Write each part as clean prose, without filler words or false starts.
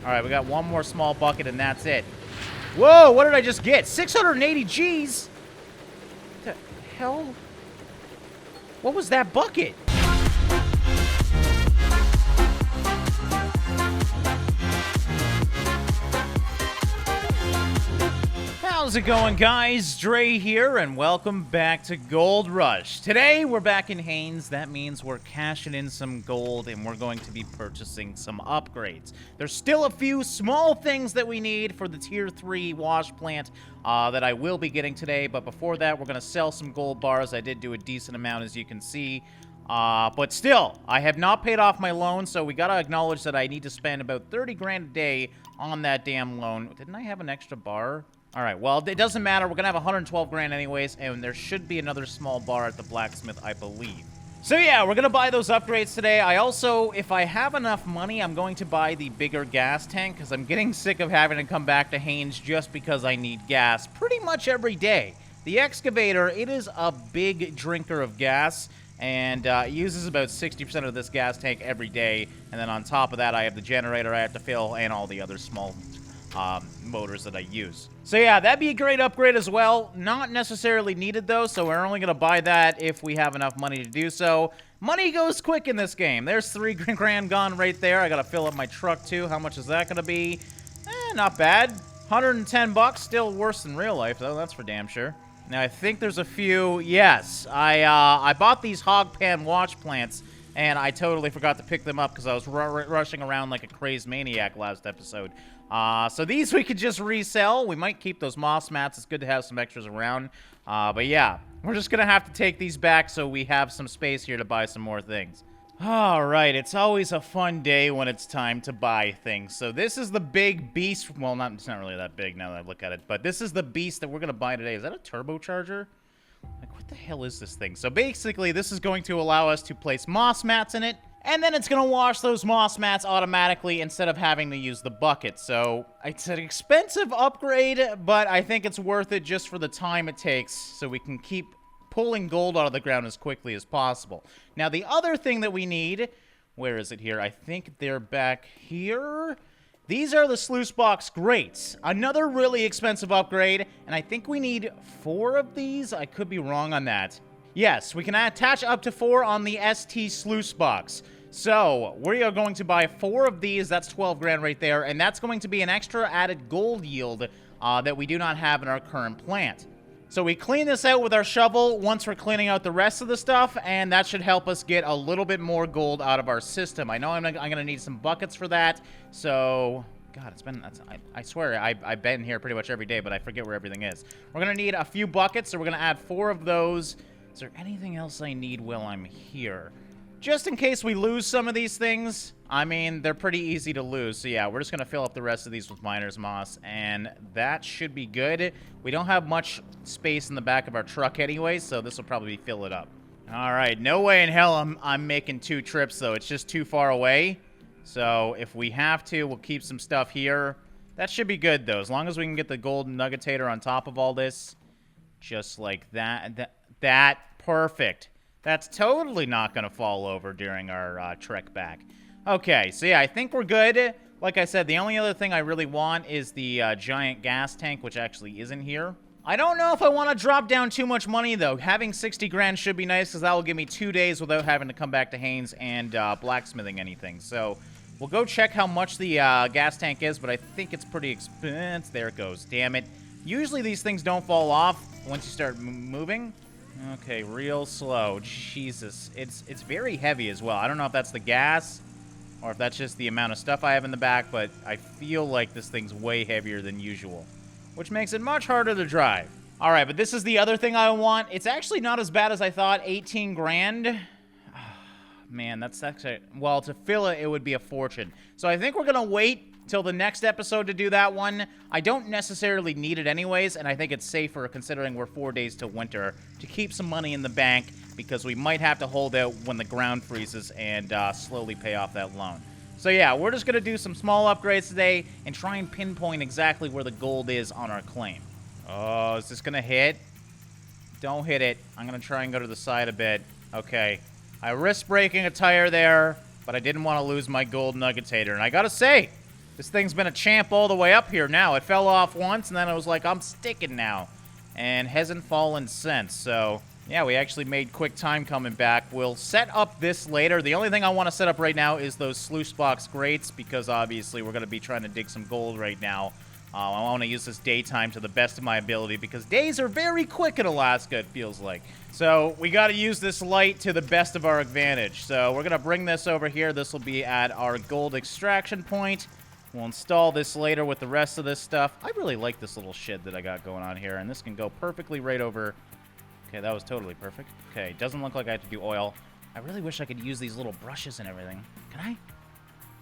All right, we got one more small bucket, and that's it. Whoa, what did I just get? 680 Gs? What the hell? What was that bucket? How's it going, guys? Drae here, and welcome back to Gold Rush. Today, we're back in Haines. That means we're cashing in some gold, and we're going to be purchasing some upgrades. There's still a few small things that we need for the Tier 3 wash plant that I will be getting today, but before that, we're going to sell some gold bars. I did do a decent amount, as you can see. But still, I have not paid off my loan, so we gotta acknowledge that I need to spend about 30 grand a day on that damn loan. Didn't I have an extra bar? All right, well, it doesn't matter. We're going to have 112 grand anyways, and there should be another small bar at the blacksmith, I believe. So, yeah, we're going to buy those upgrades today. I also, if I have enough money, I'm going to buy the bigger gas tank, because I'm getting sick of having to come back to Haines just because I need gas pretty much every day. The excavator, it is a big drinker of gas, and it uses about 60% of this gas tank every day. And then on top of that, I have the generator I have to fill and all the other small motors that I use. So yeah, that'd be a great upgrade as well. Not necessarily needed though, so we're only gonna buy that if we have enough money to do so. Money goes quick in this game. There's 3 grand gone right there. I gotta fill up my truck too. How much is that gonna be? Not bad. 110 bucks. Still worse than real life though. That's for damn sure. Now I think there's a few. Yes, I bought these hog pan wash plants, and I totally forgot to pick them up because I was rushing around like a crazed maniac last episode. So these we could just resell. We might keep those moss mats. It's good to have some extras around. But yeah, we're just going to have to take these back so we have some space here to buy some more things. All right, it's always a fun day when it's time to buy things. So this is the big beast. Well, it's not really that big now that I look at it. But this is the beast that we're going to buy today. Is that a turbocharger? Like, what the hell is this thing? So basically, this is going to allow us to place moss mats in it, and then it's going to wash those moss mats automatically instead of having to use the bucket. So it's an expensive upgrade, but I think it's worth it just for the time it takes so we can keep pulling gold out of the ground as quickly as possible. Now, the other thing that we need, where is it here? I think they're back here. These are the sluice box grates. Another really expensive upgrade, and I think we need 4 of these. I could be wrong on that. Yes, we can attach up to 4 on the ST sluice box. So, we are going to buy 4 of these. That's 12 grand right there, and that's going to be an extra added gold yield that we do not have in our current plant. So we clean this out with our shovel once we're cleaning out the rest of the stuff, and that should help us get a little bit more gold out of our system. I know I'm going to need some buckets for that, so... God, it's been... I swear, I've been here pretty much every day, but I forget where everything is. We're going to need a few buckets, so we're going to add 4 of those. Is there anything else I need while I'm here? Just in case we lose some of these things. I mean, they're pretty easy to lose. So yeah, we're just going to fill up the rest of these with miner's moss, and that should be good. We don't have much space in the back of our truck anyway, so this will probably fill it up. All right, no way in hell I'm making 2 trips, though. It's just too far away. So if we have to, we'll keep some stuff here. That should be good, though, as long as we can get the gold nuggetator on top of all this. Just like that. Perfect. That's totally not going to fall over during our trek back. Okay, so yeah, I think we're good. Like I said, the only other thing I really want is the giant gas tank, which actually isn't here. I don't know if I want to drop down too much money, though. Having 60 grand should be nice, because that will give me 2 days without having to come back to Haines and blacksmithing anything. So we'll go check how much the gas tank is, but I think it's pretty expensive. There it goes. Damn it. Usually these things don't fall off once you start moving. Okay, real slow. Jesus. It's very heavy as well. I don't know if that's the gas or if that's just the amount of stuff I have in the back, but I feel like this thing's way heavier than usual, which makes it much harder to drive. All right, but this is the other thing I want. It's actually not as bad as I thought. 18 grand. Man, that's actually... Well, to fill it, it would be a fortune. So I think we're going to wait till the next episode to do that one. I don't necessarily need it anyways, and I think it's safer, considering we're 4 days till winter, to keep some money in the bank, because we might have to hold out when the ground freezes and slowly pay off that loan. So yeah, we're just going to do some small upgrades today and try and pinpoint exactly where the gold is on our claim. Oh, is this going to hit? Don't hit it. I'm going to try and go to the side a bit. Okay. I risked breaking a tire there, but I didn't want to lose my gold nuggetator. And I gotta say, This thing's been a champ all the way up here now. It fell off once, and then it was like, I'm sticking now. And hasn't fallen since, so... Yeah, we actually made quick time coming back. We'll set up this later. The only thing I want to set up right now is those sluice box grates, because obviously we're going to be trying to dig some gold right now. I want to use this daytime to the best of my ability, because days are very quick in Alaska, it feels like. So we got to use this light to the best of our advantage. So we're going to bring this over here. This will be at our gold extraction point. We'll install this later with the rest of this stuff. I really like this little shed that I got going on here, and this can go perfectly right over... Okay, that was totally perfect. Okay, doesn't look like I have to do oil. I really wish I could use these little brushes and everything. Can I?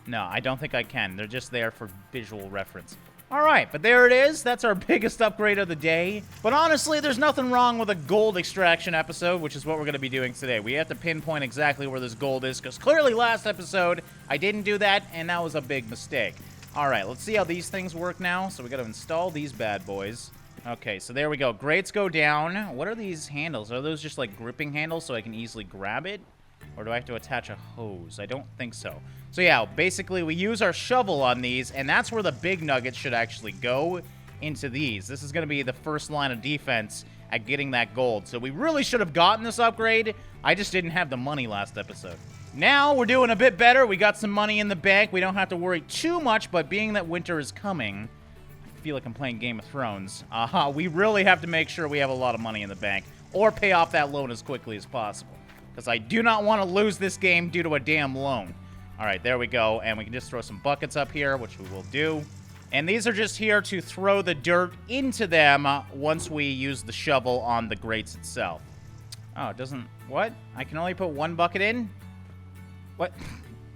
No, I don't think I can. They're just there for visual reference. All right, but there it is. That's our biggest upgrade of the day. But honestly, there's nothing wrong with a gold extraction episode, which is what we're going to be doing today. We have to pinpoint exactly where this gold is, because clearly last episode, I didn't do that, and that was a big mistake. All right, let's see how these things work now. So we got to install these bad boys. Okay, so there we go. Grates go down. What are these handles? Are those just like gripping handles so I can easily grab it? Or do I have to attach a hose? I don't think so. So yeah, basically we use our shovel on these, and that's where the big nuggets should actually go, into these. This is going to be the first line of defense at getting that gold. So we really should have gotten this upgrade. I just didn't have the money last episode. Now we're doing a bit better. We got some money in the bank. We don't have to worry too much, but being that winter is coming... feel like I'm playing Game of Thrones. We really have to make sure we have a lot of money in the bank or pay off that loan as quickly as possible, because I do not want to lose this game due to a damn loan. All right, there we go, and we can just throw some buckets up here, which we will do. And these are just here to throw the dirt into them once we use the shovel on the grates itself. Oh, it doesn't... What? I can only put one bucket in? What?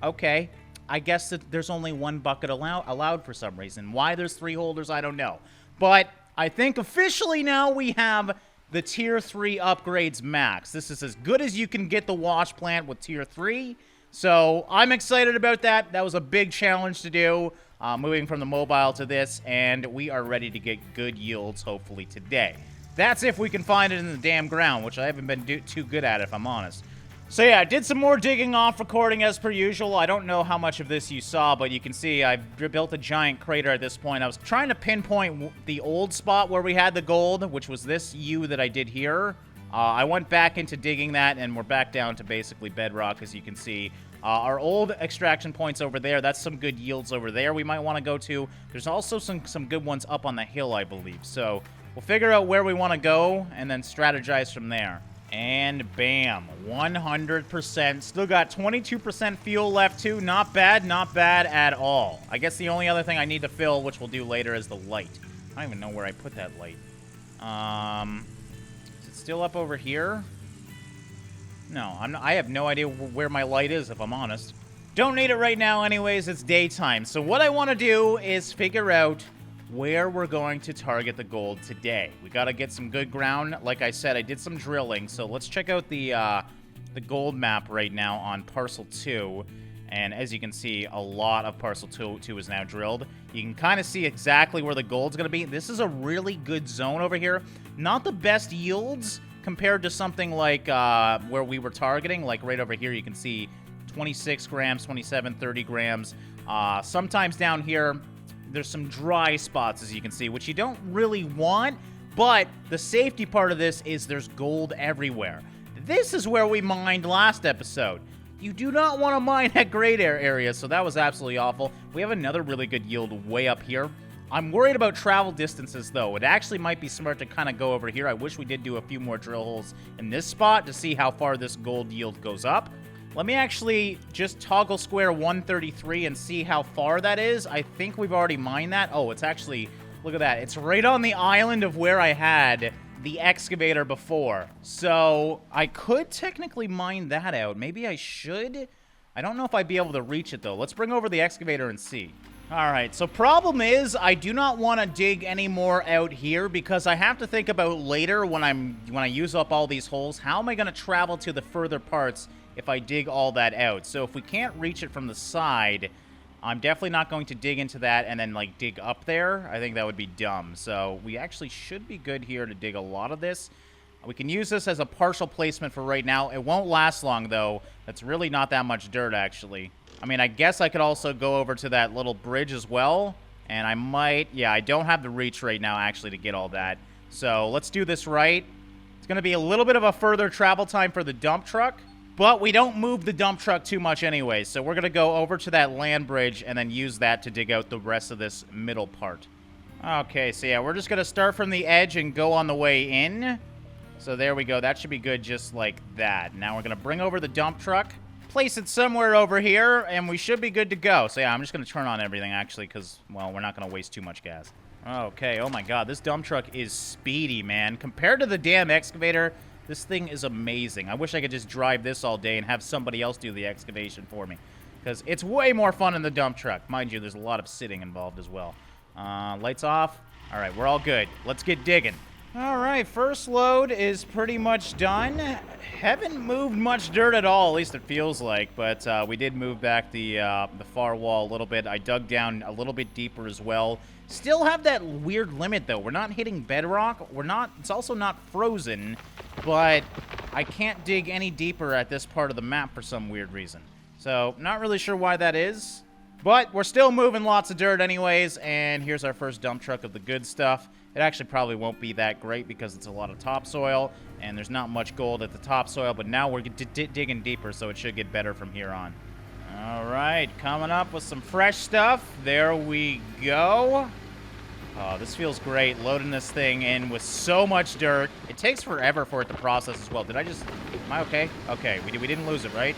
Okay. I guess that there's only one bucket allowed for some reason. Why there's 3 holders, I don't know. But I think officially now we have the Tier 3 upgrades max. This is as good as you can get the wash plant with Tier 3. So I'm excited about that. That was a big challenge to do, moving from the mobile to this. And we are ready to get good yields, hopefully, today. That's if we can find it in the damn ground, which I haven't been too good at, if I'm honest. So yeah, I did some more digging off recording as per usual. I don't know how much of this you saw, but you can see I've built a giant crater at this point. I was trying to pinpoint the old spot where we had the gold, which was this U that I did here. I went back into digging that, and we're back down to basically bedrock, as you can see. Our old extraction points over there, that's some good yields over there we might want to go to. There's also some good ones up on the hill, I believe. So we'll figure out where we want to go and then strategize from there. And bam, 100%. Still got 22% fuel left too. Not bad at all. I guess the only other thing I need to fill, which we'll do later, is the light. I don't even know where I put that light. Is it still up over here? No, I have no idea where my light is, if I'm honest. Don't need it right now anyways, it's daytime. So what I want to do is figure out where we're going to target the gold today. We got to get some good ground. Like I said, I did some drilling, so let's check out the gold map right now on Parcel 2. And as you can see, a lot of Parcel 2 is now drilled. You can kind of see exactly where the gold's going to be. This is a really good zone over here. Not the best yields compared to something like where we were targeting. Like right over here, you can see 26 grams, 27, 30 grams. Sometimes down here, there's some dry spots, as you can see, which you don't really want, but the safety part of this is there's gold everywhere. This is where we mined last episode. You do not want to mine at great areas, so that was absolutely awful. We have another really good yield way up here. I'm worried about travel distances, though. It actually might be smart to kind of go over here. I wish we did do a few more drill holes in this spot to see how far this gold yield goes up. Let me actually just toggle square 133 and see how far that is. I think we've already mined that. Oh, it's actually, look at that. It's right on the island of where I had the excavator before. So I could technically mine that out. Maybe I should. I don't know if I'd be able to reach it, though. Let's bring over the excavator and see. All right, so problem is I do not want to dig any more out here because I have to think about later when I use up all these holes, how am I going to travel to the further parts if I dig all that out? So if we can't reach it from the side, I'm definitely not going to dig into that and then, like, dig up there. I think that would be dumb. So we actually should be good here to dig a lot of this. We can use this as a partial placement for right now. It won't last long, though. That's really not that much dirt, actually. I mean, I guess I could also go over to that little bridge as well. And I might... Yeah, I don't have the reach right now, actually, to get all that. So, let's do this right. It's going to be a little bit of a further travel time for the dump truck. But we don't move the dump truck too much anyway. So, we're going to go over to that land bridge and then use that to dig out the rest of this middle part. Okay, so yeah, we're just going to start from the edge and go on the way in. So, there we go. That should be good just like that. Now, we're going to bring over the dump truck. Place it somewhere over here, and we should be good to go. So, yeah, I'm just going to turn on everything, actually, because, well, we're not going to waste too much gas. Okay, oh my god, this dump truck is speedy, man. Compared to the damn excavator, this thing is amazing. I wish I could just drive this all day and have somebody else do the excavation for me, because it's way more fun in the dump truck. Mind you, there's a lot of sitting involved as well. Lights off. All right, we're all good. Let's get digging. All right, first load is pretty much done. Haven't moved much dirt at all, at least it feels like, but we did move back the far wall a little bit. I dug down a little bit deeper as well. Still have that weird limit, though. We're not hitting bedrock. It's also not frozen, but I can't dig any deeper at this part of the map for some weird reason. So, not really sure why that is, but we're still moving lots of dirt anyways, and here's our first dump truck of the good stuff. It actually probably won't be that great because it's a lot of topsoil, and there's not much gold at the topsoil, but now we're digging deeper, so it should get better from here on. All right, coming up with some fresh stuff. There we go. Oh, this feels great, loading this thing in with so much dirt. It takes forever for it to process as well. Am I okay? Okay, we didn't lose it, right?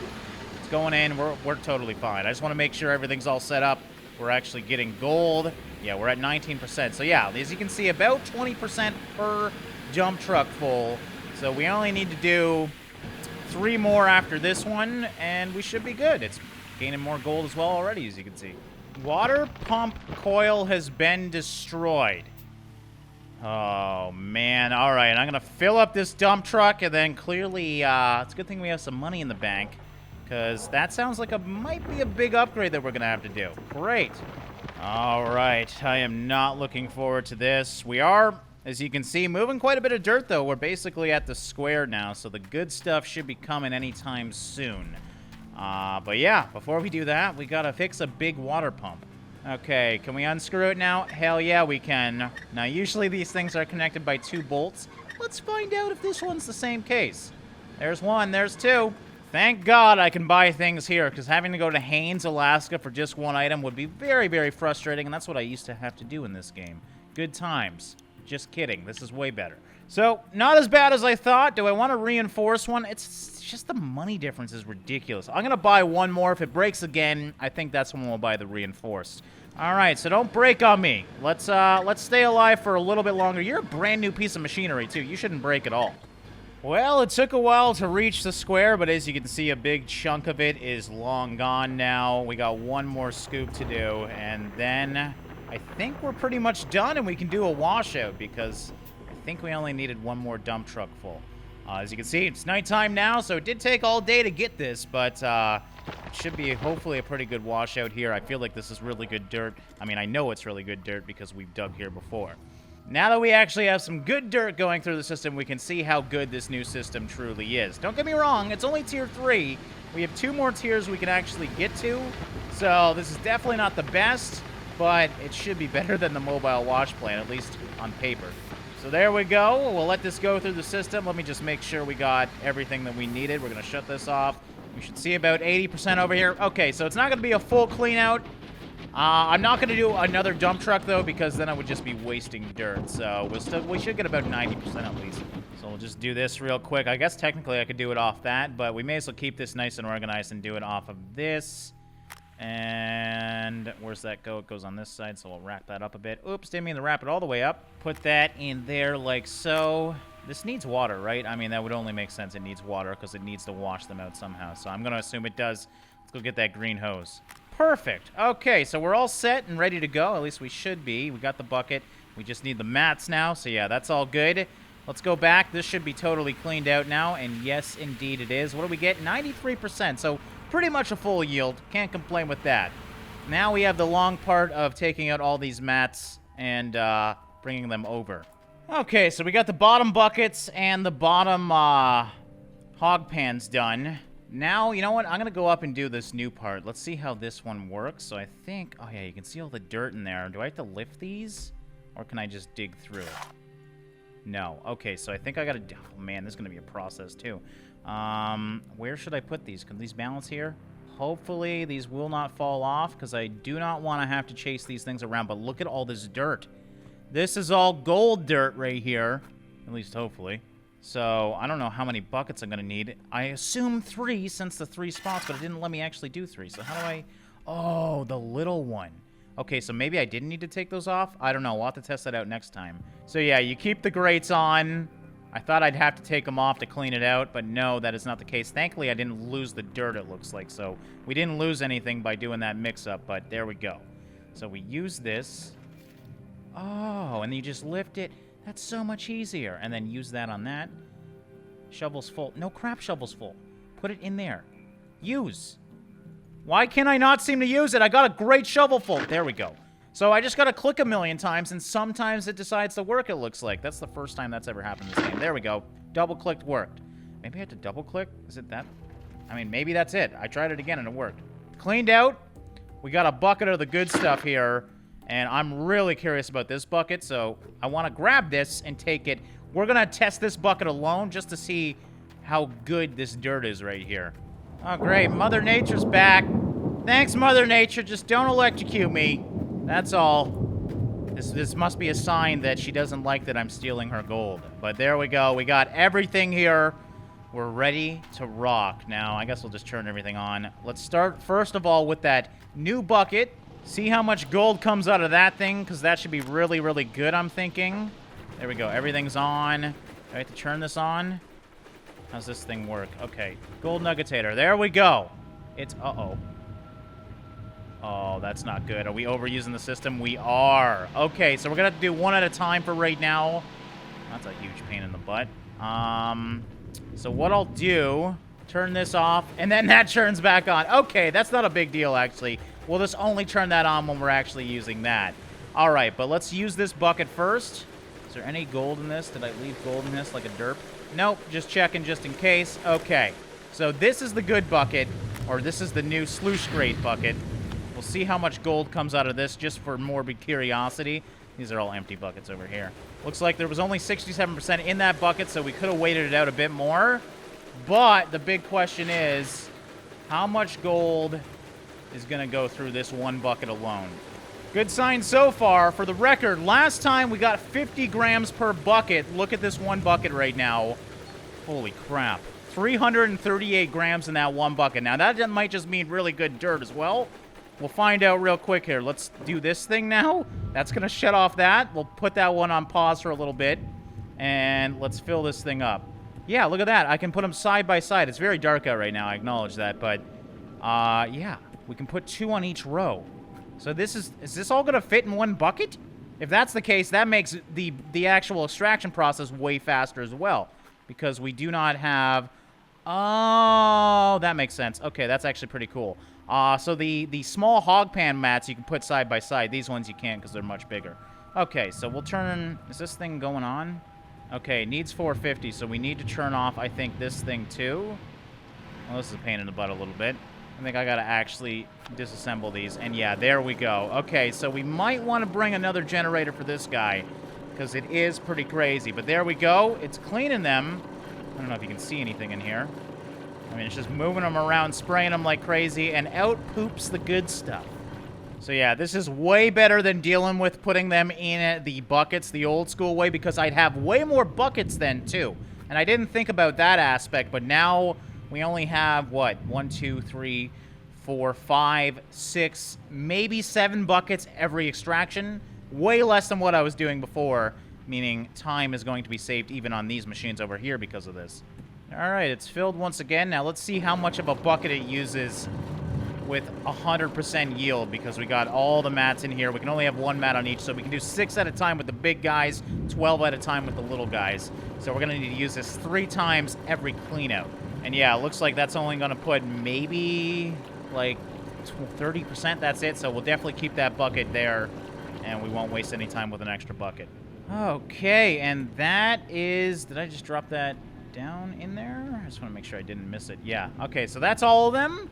It's going in. We're totally fine. I just want to make sure everything's all set up. We're actually getting gold. Yeah, we're at 19%. So, yeah, as you can see, about 20% per dump truck full. So, we only need to do 3 more after this one, and we should be good. It's gaining more gold as well already, as you can see. Water pump coil has been destroyed. Oh, man. All right, I'm going to fill up this dump truck, and then clearly, it's a good thing we have some money in the bank, because that sounds like might be a big upgrade that we're going to have to do. Great. All right, I am not looking forward to this. We are, as you can see, moving quite a bit of dirt, though. We're basically at the square now, so the good stuff should be coming anytime soon. But yeah, before we do that, we gotta fix a big water pump. Okay, can we unscrew it now? Hell yeah, we can. Now, usually these things are connected by 2 bolts. Let's find out if this one's the same case. There's 1, there's 2. Thank God I can buy things here, because having to go to Haines, Alaska for just 1 item would be very, very frustrating, and that's what I used to have to do in this game. Good times. Just kidding. This is way better. So, not as bad as I thought. Do I want to reinforce one? It's just the money difference is ridiculous. I'm going to buy 1 more. If it breaks again, I think that's when we'll buy the reinforced. All right, so don't break on me. Let's stay alive for a little bit longer. You're a brand new piece of machinery, too. You shouldn't break at all. Well, it took a while to reach the square, but as you can see, a big chunk of it is long gone now. We got 1 more scoop to do, and then I think we're pretty much done, and we can do a washout, because I think we only needed 1 more dump truck full. As you can see, it's nighttime now, so it did take all day to get this, but it should be hopefully a pretty good washout here. I feel like this is really good dirt. I mean, I know it's really good dirt because we've dug here before. Now that we actually have some good dirt going through the system, we can see how good this new system truly is. Don't get me wrong, it's only tier 3. We have 2 more tiers we can actually get to, so this is definitely not the best, but it should be better than the mobile wash plant, at least on paper. So there we go. We'll let this go through the system. Let me just make sure we got everything that we needed. We're going to shut this off. We should see about 80% over here. Okay, so it's not going to be a full clean out. I'm not going to do another dump truck, though, because then I would just be wasting dirt. So we should get about 90% at least. So we'll just do this real quick. I guess technically I could do it off that, but we may as well keep this nice and organized and do it off of this. And where's that go? It goes on this side, so we'll wrap that up a bit. Oops, didn't mean to wrap it all the way up. Put that in there like so. This needs water, right? I mean, that would only make sense. It needs water because it needs to wash them out somehow. So I'm going to assume it does. Let's go get that green hose. Perfect. Okay, so we're all set and ready to go. At least we should be. We got the bucket. We just need the mats now. So, yeah, that's all good. Let's go back. This should be totally cleaned out now. And, yes, indeed it is. What do we get? 93%. So, pretty much a full yield. Can't complain with that. Now we have the long part of taking out all these mats and bringing them over. Okay, so we got the bottom buckets and the bottom hog pans done. Now, you know what? I'm going to go up and do this new part. Let's see how this one works. So I think... Oh, yeah, you can see all the dirt in there. Do I have to lift these? Or can I just dig through it? No. Okay, so I think I got to... Oh, man, this is going to be a process, too. Where should I put these? Can these balance here? Hopefully, these will not fall off, because I do not want to have to chase these things around. But look at all this dirt. This is all gold dirt right here. At least, hopefully. So, I don't know how many buckets I'm going to need. I assume 3, since the 3 spots, but it didn't let me actually do 3. So, how do I... Oh, the little one. Okay, so maybe I didn't need to take those off? I don't know. We'll have to test that out next time. So, yeah, you keep the grates on. I thought I'd have to take them off to clean it out, but no, that is not the case. Thankfully, I didn't lose the dirt, it looks like. So, we didn't lose anything by doing that mix-up, but there we go. So, we use this. Oh, and you just lift it. That's so much easier. And then use that on that. Shovel's full. No crap, shovel's full. Put it in there. Use. Why can I not seem to use it? I got a great shovel full. There we go. So I just got to click a million times, and sometimes it decides to work, it looks like. That's the first time that's ever happened in this game. There we go. Double-clicked worked. Maybe I had to double-click? Is it that? I mean, maybe that's it. I tried it again, and it worked. Cleaned out. We got a bucket of the good stuff here. And I'm really curious about this bucket, so I want to grab this and take it. We're going to test this bucket alone just to see how good this dirt is right here. Oh, great. Mother Nature's back. Thanks, Mother Nature. Just don't electrocute me. That's all. This must be a sign that she doesn't like that I'm stealing her gold. But there we go. We got everything here. We're ready to rock. Now, I guess we'll just turn everything on. Let's start, first of all, with that new bucket. See how much gold comes out of that thing, because that should be really, really good, I'm thinking. There we go. Everything's on. Do I have to turn this on? How's this thing work? Okay. Gold nuggetator. There we go. It's... Uh-oh. Oh, that's not good. Are we overusing the system? We are. Okay, so we're going to have to do one at a time for right now. That's a huge pain in the butt. So what I'll do... Turn this off, and then that turns back on. Okay, that's not a big deal, actually. We'll just only turn that on when we're actually using that. All right, but let's use this bucket first. Is there any gold in this? Did I leave gold in this like a derp? Nope, just checking just in case. Okay, so this is the good bucket, or this is the new sluice grate bucket. We'll see how much gold comes out of this just for morbid curiosity. These are all empty buckets over here. Looks like there was only 67% in that bucket, so we could have waited it out a bit more. But the big question is, how much gold is going to go through this one bucket alone? Good sign so far. For the record, last time we got 50 grams per bucket. Look at this one bucket right now. Holy crap. 338 grams in that one bucket. Now, that might just mean really good dirt as well. We'll find out real quick here. Let's do this thing now. That's going to shut off that. We'll put that one on pause for a little bit. And let's fill this thing up. Yeah, look at that. I can put them side by side. It's very dark out right now. I acknowledge that. But, yeah. We can put 2 on each row. So this is this all going to fit in one bucket? If that's the case, that makes the actual extraction process way faster as well. Because we do not have... Oh, that makes sense. Okay, that's actually pretty cool. So the small hog pan mats you can put side by side. These ones you can't because they're much bigger. Okay, so we'll turn... Is this thing going on? Okay, needs 450, so we need to turn off, I think, this thing too. Well, this is a pain in the butt a little bit. I think I gotta actually disassemble these. And yeah, there we go. Okay, so we might want to bring another generator for this guy, because it is pretty crazy. But there we go. It's cleaning them. I don't know if you can see anything in here. I mean, it's just moving them around, spraying them like crazy, and out poops the good stuff. So yeah, this is way better than dealing with putting them in the buckets the old school way, because I'd have way more buckets then too. And I didn't think about that aspect, but now we only have, what, 1, 2, 3, 4, 5, 6, maybe 7 buckets every extraction. Way less than what I was doing before, meaning time is going to be saved even on these machines over here because of this. All right, it's filled once again. Now let's see how much of a bucket it uses with 100% yield, because we got all the mats in here. We can only have 1 mat on each, so we can do 6 at a time with the big guys, 12 at a time with the little guys. So we're going to need to use this 3 times every clean out. And yeah, it looks like that's only going to put maybe like 30%. That's it. So we'll definitely keep that bucket there, and we won't waste any time with an extra bucket. Okay, and that is... Did I just drop that down in there? I just want to make sure I didn't miss it. Yeah, okay, so that's all of them.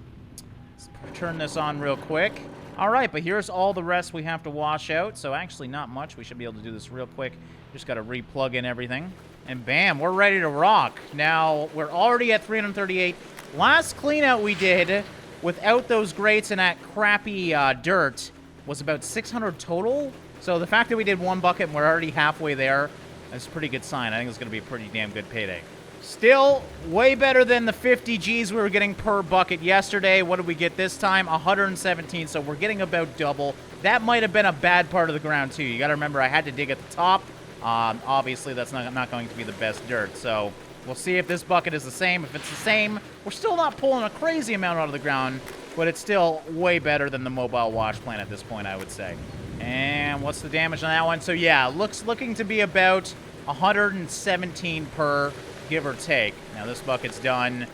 Let's turn this on real quick. All right, but here's all the rest we have to wash out. So actually not much. We should be able to do this real quick. Just got to re-plug in everything. And bam, we're ready to rock. Now, we're already at 338. Last cleanout we did without those grates and that crappy dirt was about 600 total. So the fact that we did one bucket and we're already halfway there is a pretty good sign. I think it's going to be a pretty damn good payday. Still way better than the 50 Gs we were getting per bucket yesterday. What did we get this time? 117, so we're getting about double. That might have been a bad part of the ground, too. You got to remember, I had to dig at the top. Obviously, that's not going to be the best dirt, so we'll see if this bucket is the same. If it's the same, we're still not pulling a crazy amount out of the ground, but it's still way better than the mobile wash plant at this point, I would say. And what's the damage on that one? So, yeah, looking to be about 117 per, give or take. Now, this bucket's done.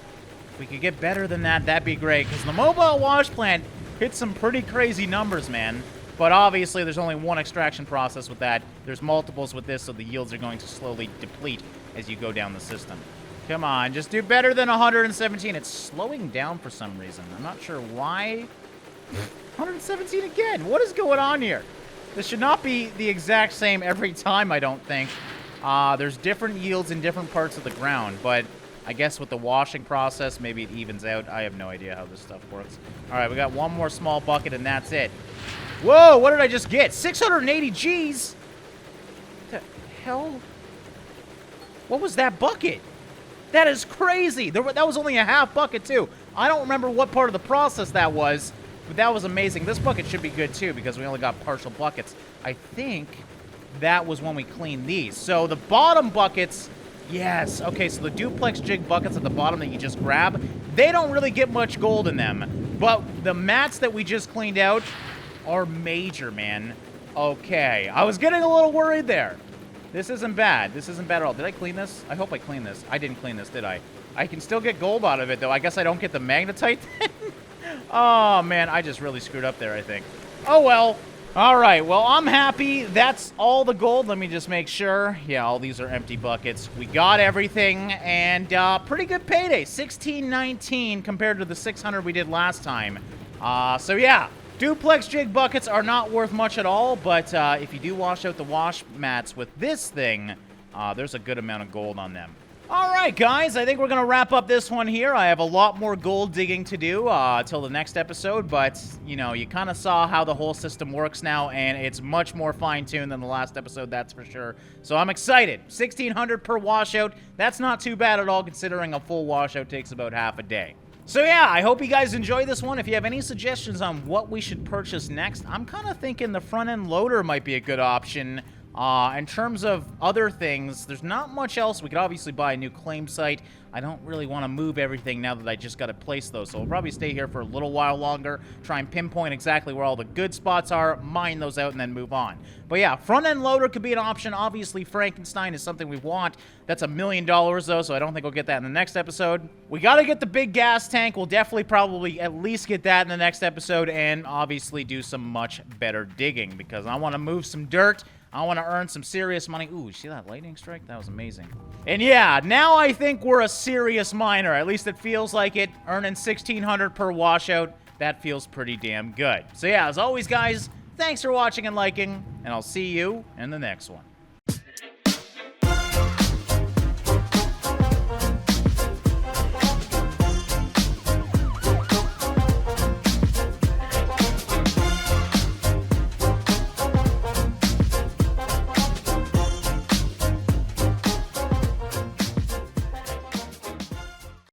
If we could get better than that, that'd be great, because the mobile wash plant hits some pretty crazy numbers, man. But obviously, there's only one extraction process with that. There's multiples with this, so the yields are going to slowly deplete as you go down the system. Come on, just do better than 117. It's slowing down for some reason. I'm not sure why. 117 again. What is going on here? This should not be the exact same every time, I don't think. There's different yields in different parts of the ground, but I guess with the washing process, maybe it evens out. I have no idea how this stuff works. All right, we got one more small bucket, and that's it. Whoa, what did I just get? 680 Gs? What the hell? What was that bucket? That is crazy. That was only a half bucket, too. I don't remember what part of the process that was, but that was amazing. This bucket should be good, too, because we only got partial buckets. I think that was when we cleaned these. So the bottom buckets, yes. Okay, so the duplex jig buckets at the bottom that you just grab, they don't really get much gold in them. But the mats that we just cleaned out are major, man. Okay, I was getting a little worried there. This isn't bad. This isn't bad at all. Did I clean this? I hope I cleaned this. I didn't clean this, did I? I can still get gold out of it, though. I guess I don't get the magnetite then? Oh, man, I just really screwed up there, I think. Oh, well. All right, well, I'm happy. That's all the gold. Let me just make sure. Yeah, all these are empty buckets. We got everything, and pretty good payday. 1619 compared to the 600 we did last time. So, yeah. Duplex jig buckets are not worth much at all, but if you do wash out the wash mats with this thing, there's a good amount of gold on them. All right, guys, I think we're going to wrap up this one here. I have a lot more gold digging to do till the next episode, but, you know, you kind of saw how the whole system works now, and it's much more fine-tuned than the last episode, that's for sure. So I'm excited. 1,600 per washout. That's not too bad at all, considering a full washout takes about half a day. So yeah, I hope you guys enjoy this one. If you have any suggestions on what we should purchase next, I'm kind of thinking the front-end loader might be a good option. In terms of other things, there's not much else. We could obviously buy a new claim site. I don't really want to move everything now that I just got to place those, so we'll probably stay here for a little while longer, try and pinpoint exactly where all the good spots are, mine those out, and then move on. But yeah, front-end loader could be an option. Obviously, Frankenstein is something we want. That's $1 million, though, so I don't think we'll get that in the next episode. We got to get the big gas tank. We'll definitely probably at least get that in the next episode, and obviously do some much better digging, because I want to move some dirt. I want to earn some serious money. Ooh, see that lightning strike? That was amazing. And yeah, now I think we're a serious miner. At least it feels like it. Earning 1,600 per washout. That feels pretty damn good. So yeah, as always, guys, thanks for watching and liking, and I'll see you in the next one.